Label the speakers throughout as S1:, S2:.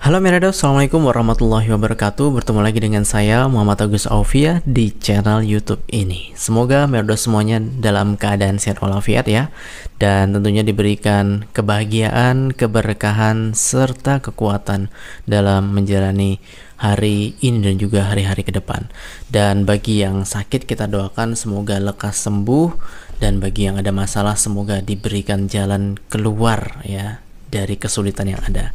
S1: Halo Mirado, Assalamualaikum warahmatullahi wabarakatuh. Bertemu lagi dengan saya Muhammad Agus Aufia di channel YouTube ini. Semoga Mirado semuanya dalam keadaan sehat walafiat ya, dan tentunya diberikan kebahagiaan, keberkahan, serta kekuatan dalam menjalani hari ini dan juga hari-hari ke depan. Dan bagi yang sakit kita doakan semoga lekas sembuh, dan bagi yang ada masalah semoga diberikan jalan keluar ya dari kesulitan yang ada.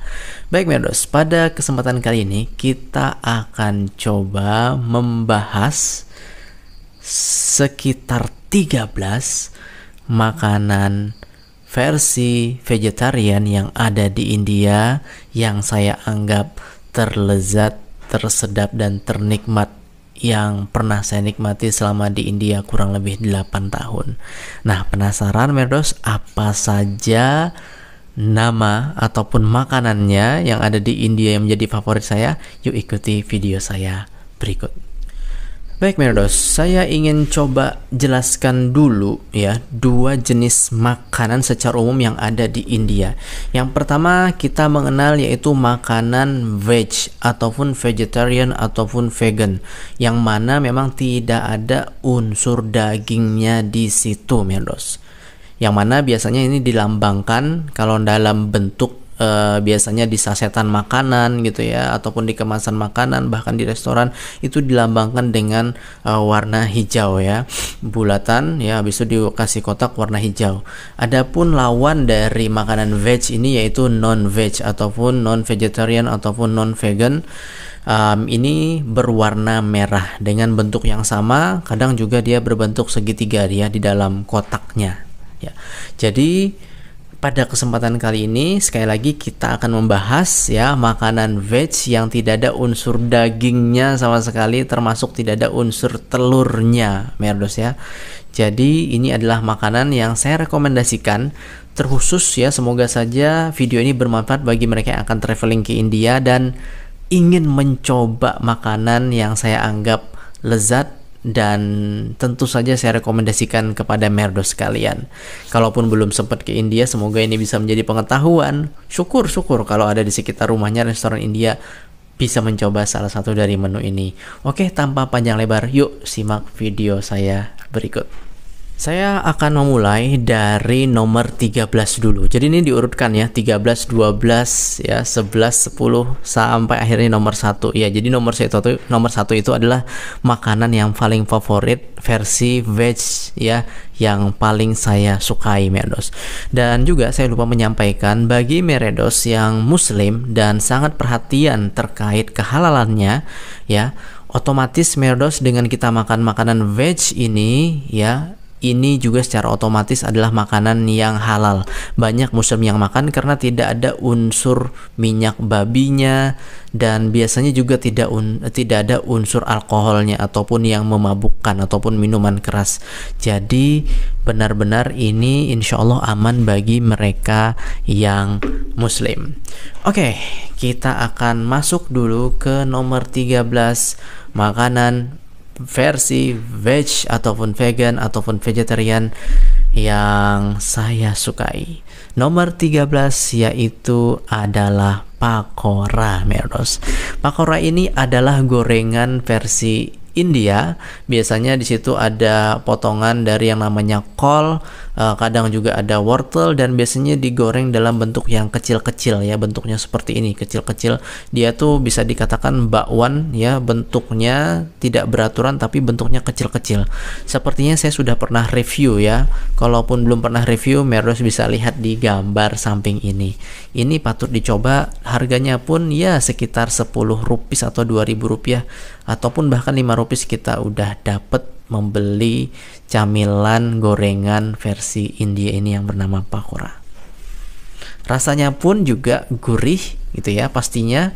S1: Baik Merdos, pada kesempatan kali ini kita akan coba membahas sekitar 13 makanan versi vegetarian yang ada di India yang saya anggap terlezat, tersedap, dan ternikmat yang pernah saya nikmati selama di India kurang lebih 8 tahun. Nah, penasaran Merdos apa saja nama ataupun makanannya yang ada di India yang menjadi favorit saya? Yuk ikuti video saya berikut. Baik Merdos, saya ingin coba jelaskan dulu ya dua jenis makanan secara umum yang ada di India. Yang pertama kita mengenal yaitu makanan veg ataupun vegetarian ataupun vegan, yang mana memang tidak ada unsur dagingnya di situ Merdos. Yang mana biasanya ini dilambangkan kalau dalam bentuk biasanya di sasetan makanan gitu ya, ataupun di kemasan makanan, bahkan di restoran itu dilambangkan dengan warna hijau ya, bulatan ya, habis itu dikasih kotak warna hijau. Adapun lawan dari makanan veg ini yaitu non veg ataupun non vegetarian ataupun non vegan, ini berwarna merah dengan bentuk yang sama, kadang juga dia berbentuk segitiga dia di dalam kotaknya. Ya, jadi pada kesempatan kali ini sekali lagi kita akan membahas ya makanan veg yang tidak ada unsur dagingnya sama sekali, termasuk tidak ada unsur telurnya, Merdos ya. Jadi ini adalah makanan yang saya rekomendasikan terkhusus ya, semoga saja video ini bermanfaat bagi mereka yang akan traveling ke India dan ingin mencoba makanan yang saya anggap lezat. Dan tentu saja saya rekomendasikan kepada Merdos sekalian. Kalaupun belum sempat ke India, semoga ini bisa menjadi pengetahuan. Syukur-syukur kalau ada di sekitar rumahnya restoran India bisa mencoba salah satu dari menu ini. Oke, tanpa panjang lebar, yuk simak video saya berikut. Saya akan memulai dari nomor 13 dulu. Jadi ini diurutkan ya, 13, 12 ya, 11, 10 sampai akhirnya nomor 1. Ya, jadi nomor 1 itu adalah makanan yang paling favorit versi veg ya, yang paling saya sukai Merdos. Dan juga saya lupa menyampaikan bagi Merdos yang muslim dan sangat perhatian terkait kehalalannya ya, otomatis Merdos dengan kita makan makanan veg ini ya, ini juga secara otomatis adalah makanan yang halal. Banyak muslim yang makan karena tidak ada unsur minyak babinya, dan biasanya juga tidak ada unsur alkoholnya ataupun yang memabukkan ataupun minuman keras. Jadi benar-benar ini insya Allah aman bagi mereka yang muslim. Oke, kita akan masuk dulu ke nomor 13 makanan versi veg ataupun vegan ataupun vegetarian yang saya sukai. Nomor 13 yaitu adalah pakora Merdos. Pakora ini adalah gorengan versi India. Biasanya di situ ada potongan dari yang namanya kol, kadang juga ada wortel, dan biasanya digoreng dalam bentuk yang kecil-kecil ya, bentuknya seperti ini, kecil-kecil. Dia tuh bisa dikatakan bakwan ya, bentuknya tidak beraturan tapi bentuknya kecil-kecil. Sepertinya saya sudah pernah review ya. Kalaupun belum pernah review, Merdos bisa lihat di gambar samping ini. Ini patut dicoba, harganya pun ya sekitar 10 rupiah atau 2.000 rupiah ataupun bahkan 5 rupiah kita udah dapet membeli camilan gorengan versi India ini yang bernama pakora. Rasanya pun juga gurih gitu ya pastinya,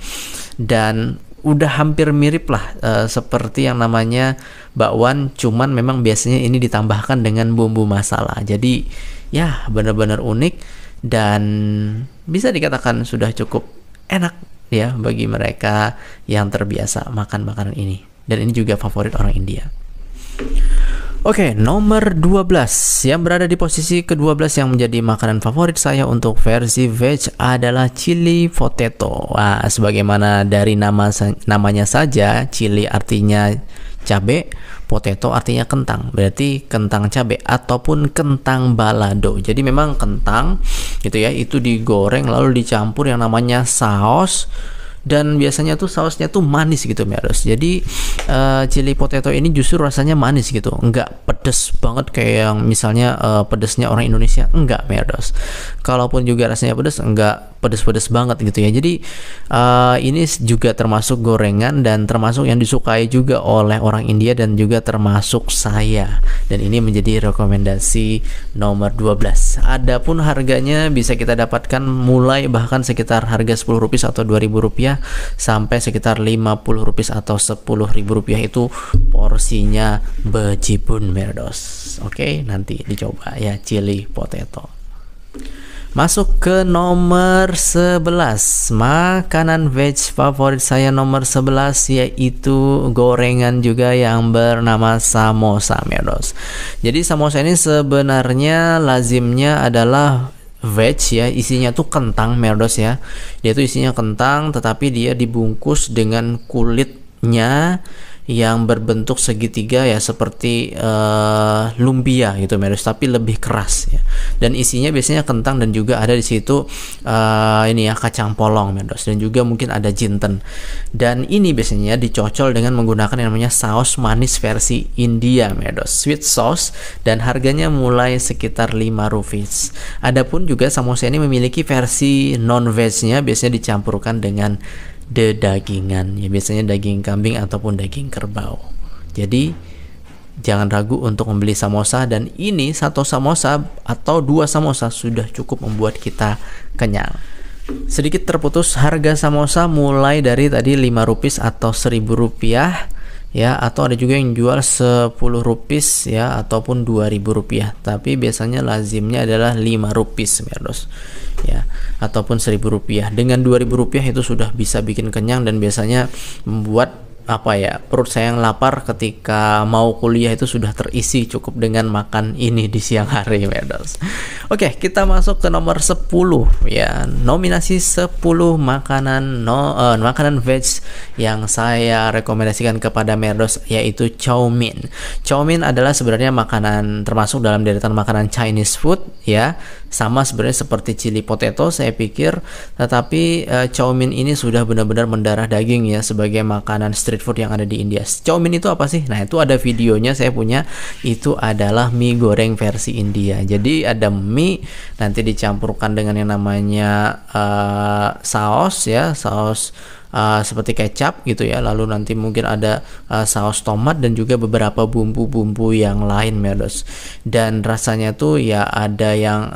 S1: dan udah hampir mirip lah seperti yang namanya bakwan, cuman memang biasanya ini ditambahkan dengan bumbu masala. Jadi ya benar-benar unik dan bisa dikatakan sudah cukup enak ya bagi mereka yang terbiasa makan makanan ini, dan ini juga favorit orang India. Oke, nomor 12 yang berada di posisi ke-12 yang menjadi makanan favorit saya untuk versi veg adalah chili potato. Wah, sebagaimana dari namanya saja, chili artinya cabe, potato artinya kentang. Berarti kentang cabe ataupun kentang balado. Jadi memang kentang gitu ya, itu digoreng lalu dicampur yang namanya saus. Dan biasanya tuh sausnya tuh manis gitu, Meros. Jadi chili potato ini justru rasanya manis gitu, nggak pedes banget kayak yang misalnya pedesnya orang Indonesia, enggak, Meros. Kalaupun juga rasanya pedes, enggak pedes-pedes banget gitu ya. Jadi ini juga termasuk gorengan dan termasuk yang disukai juga oleh orang India dan juga termasuk saya. Dan ini menjadi rekomendasi nomor 12. Adapun harganya bisa kita dapatkan mulai bahkan sekitar harga Rp10 atau Rp2.000 sampai sekitar Rp50 atau Rp10.000 itu porsinya bejibun, Merdos. Oke, nanti dicoba ya chili potato. Masuk ke nomor 11. Makanan veg favorit saya nomor 11 yaitu gorengan juga yang bernama samosa, Merdos. Jadi samosa ini sebenarnya lazimnya adalah veg ya, isinya tuh kentang, Merdos ya. Dia tuh isinya kentang tetapi dia dibungkus dengan kulitnya yang berbentuk segitiga ya, seperti lumpia gitu, Merdos, tapi lebih keras ya. Dan isinya biasanya kentang dan juga ada di situ ini ya kacang polong, Merdos, dan juga mungkin ada jinten. Dan ini biasanya dicocol dengan menggunakan yang namanya saus manis versi India, Merdos, sweet sauce, dan harganya mulai sekitar Rp5. Adapun juga samosa ini memiliki versi non vegnya, biasanya dicampurkan dengan dagingan ya, biasanya daging kambing ataupun daging kerbau. Jadi jangan ragu untuk membeli samosa, dan ini satu samosa atau dua samosa sudah cukup membuat kita kenyang. Sedikit terputus, harga samosa mulai dari tadi Rp5 atau Rp1.000 ya, atau ada juga yang jual Rp10 ya ataupun Rp2.000, tapi biasanya lazimnya adalah Rp5, Merdos ya, ataupun Rp1.000. Dengan Rp2.000 itu sudah bisa bikin kenyang dan biasanya membuat perut saya yang lapar ketika mau kuliah itu sudah terisi cukup dengan makan ini di siang hari, Merdos. Oke, kita masuk ke nomor 10 ya. Nominasi 10 makanan makanan veg yang saya rekomendasikan kepada Merdos yaitu chow mein. Chow mein adalah sebenarnya makanan termasuk dalam deretan makanan Chinese food ya. Sama sebenarnya seperti chili potato saya pikir, tetapi chow mein ini sudah benar-benar mendarah daging ya sebagai makanan street food yang ada di India. Chow mein itu apa sih? Nah, itu ada videonya saya punya. Itu adalah mie goreng versi India. Jadi ada mie nanti dicampurkan dengan yang namanya saus ya, saus seperti kecap gitu ya, lalu nanti mungkin ada saus tomat dan juga beberapa bumbu-bumbu yang lain, Merdos. Dan rasanya tuh ya ada yang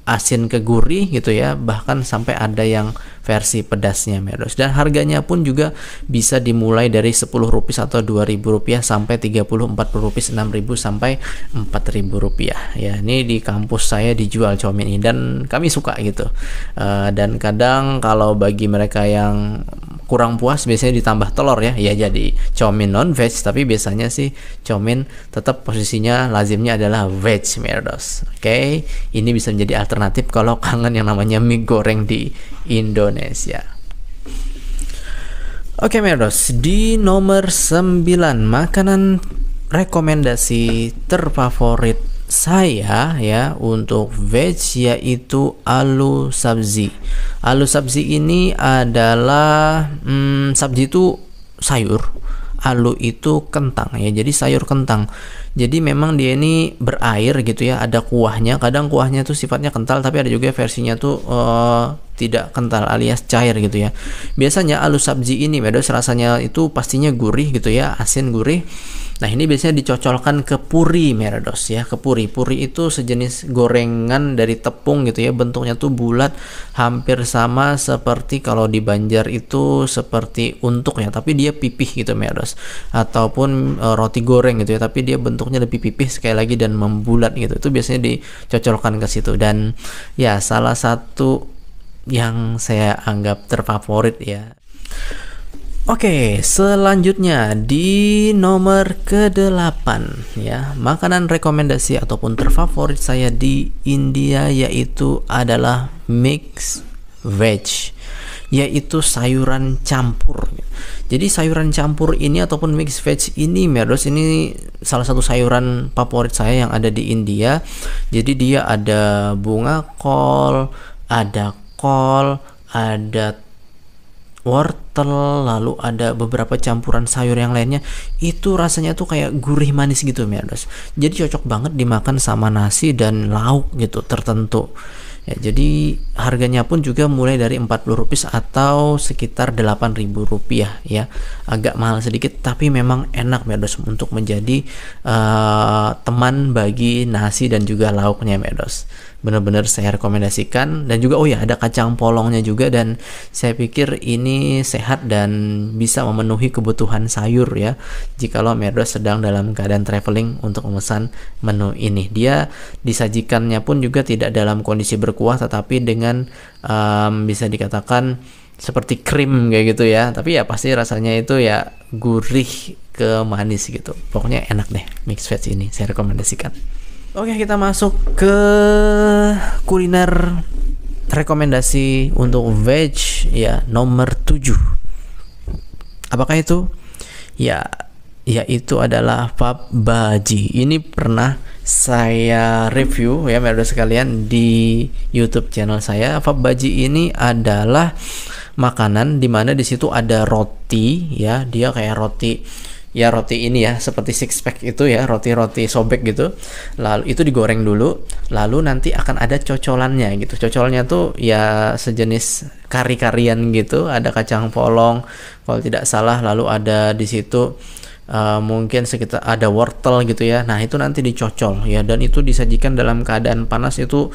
S1: asin ke gurih gitu ya, bahkan sampai ada yang versi pedasnya, Merdos. Dan harganya pun juga bisa dimulai dari Rp10 atau Rp2.000 sampai Rp30, Rp40, Rp6.000 sampai Rp4.000 ya. Ini di kampus saya dijual chow mein ini dan kami suka gitu. Dan kadang kalau bagi mereka yang kurang puas biasanya ditambah telur ya, jadi chow mein non veg, tapi biasanya sih chow mein tetap posisinya lazimnya adalah veg, Merdos. Oke, ini bisa menjadi alternatif kalau kangen yang namanya mie goreng di Indonesia. Oke, Merdos, di nomor 9 makanan rekomendasi terfavorit saya ya untuk veg yaitu aloo sabzi. Aloo sabzi ini adalah sabzi itu sayur, aloo itu kentang ya, jadi sayur kentang. Jadi memang dia ini berair gitu ya, ada kuahnya. Kadang kuahnya tuh sifatnya kental, tapi ada juga versinya tuh tidak kental alias cair gitu ya. Biasanya aloo sabzi ini, Merdos, rasanya itu pastinya gurih gitu ya, asin gurih. Nah, ini biasanya dicocolkan ke puri, Merdos ya, ke puri. Puri itu sejenis gorengan dari tepung gitu ya, bentuknya tuh bulat, hampir sama seperti kalau di Banjar itu seperti untuk ya, tapi dia pipih gitu, Merdos. Ataupun roti goreng gitu ya, tapi dia bentuknya lebih pipih sekali lagi dan membulat gitu. Itu biasanya dicocolkan ke situ. Dan ya salah satu yang saya anggap terfavorit ya. Oke, selanjutnya di nomor ke-8 ya, makanan rekomendasi ataupun terfavorit saya di India yaitu adalah mix veg, yaitu sayuran campur. Jadi sayuran campur ini ataupun mix veg ini, Merdos, ini salah satu sayuran favorit saya yang ada di India. Jadi dia ada bunga kol, ada wortel, lalu ada beberapa campuran sayur yang lainnya. Itu rasanya tuh kayak gurih manis gitu, Merdos. Jadi cocok banget dimakan sama nasi dan lauk gitu tertentu. Ya, jadi harganya pun juga mulai dari 40 rupiah atau sekitar 8.000 rupiah ya. Agak mahal sedikit tapi memang enak, Merdos, untuk menjadi teman bagi nasi dan juga lauknya, Merdos. Benar-benar saya rekomendasikan. Dan juga ada kacang polongnya juga, dan saya pikir ini sehat dan bisa memenuhi kebutuhan sayur ya jikalau Merdos sedang dalam keadaan traveling untuk memesan menu ini. Dia disajikannya pun juga tidak dalam kondisi berkuah, tetapi dengan bisa dikatakan seperti krim kayak gitu ya, tapi ya pasti rasanya itu ya gurih ke manis gitu. Pokoknya enak deh mix veg ini, saya rekomendasikan. Oke, kita masuk ke kuliner rekomendasi untuk veg ya, nomor 7. Apakah itu? Ya, yaitu adalah Pav Bhaji. Ini pernah saya review ya, Merdos sekalian, di YouTube channel saya. Pav Bhaji ini adalah makanan dimana di situ ada roti ya, dia kayak roti ini ya, seperti six pack itu ya, roti sobek gitu. Lalu itu digoreng dulu, lalu nanti akan ada cocolannya gitu. Cocolnya tuh ya sejenis kari-karian gitu, ada kacang polong kalau tidak salah, lalu ada di situ mungkin sekitar ada wortel gitu ya. Nah, itu nanti dicocol ya, dan itu disajikan dalam keadaan panas, itu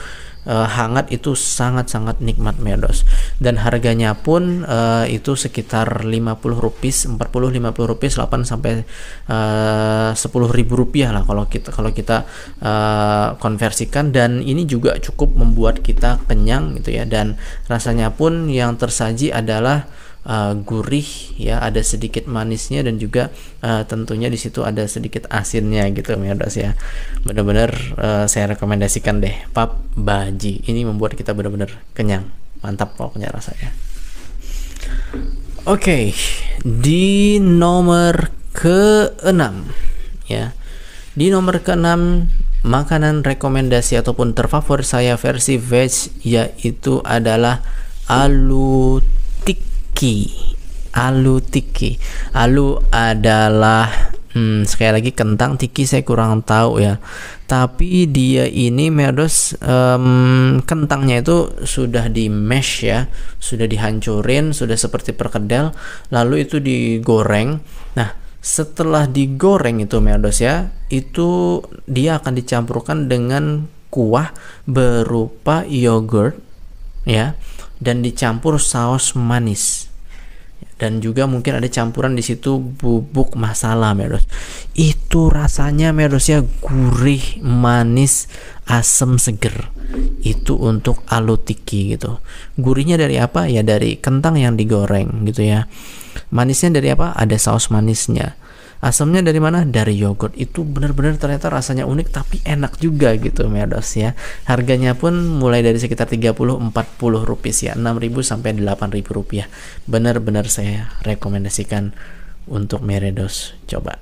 S1: hangat, itu sangat-sangat nikmat, Merdos. Dan harganya pun itu sekitar 50 rupiah, 40-50 rupiah, 8 sampai 10.000 rupiah lah kalau kita konversikan. Dan ini juga cukup membuat kita kenyang gitu ya, dan rasanya pun yang tersaji adalah gurih ya, ada sedikit manisnya, dan juga tentunya di situ ada sedikit asinnya gitu, Merdos ya. Benar-benar saya rekomendasikan deh Pav Bhaji. Ini membuat kita benar-benar kenyang, mantap pokoknya rasanya. Oke, di nomor ke-6 ya. Di nomor ke-6 makanan rekomendasi ataupun terfavorit saya versi veg yaitu adalah aloo tikki. Aloo adalah sekali lagi kentang, tiki saya kurang tahu ya. Tapi dia ini, Merdos, kentangnya itu sudah di mash ya, sudah dihancurin, sudah seperti perkedel, lalu itu digoreng. Nah, setelah digoreng itu, Merdos ya, itu dia akan dicampurkan dengan kuah berupa yogurt ya, dan dicampur saus manis. Dan juga mungkin ada campuran di situ bubuk masala, Merdos. Itu rasanya, Merdos ya, gurih, manis, asam, seger. Itu untuk aloo tikki gitu. Gurihnya dari apa? Ya dari kentang yang digoreng gitu ya. Manisnya dari apa? Ada saus manisnya. Asamnya dari mana? Dari yogurt. Itu benar-benar ternyata rasanya unik tapi enak juga gitu, Merdos ya. Harganya pun mulai dari sekitar 30-40 rupiah ya, 6.000 sampai 8.000 rupiah. Benar-benar saya rekomendasikan untuk Merdos coba.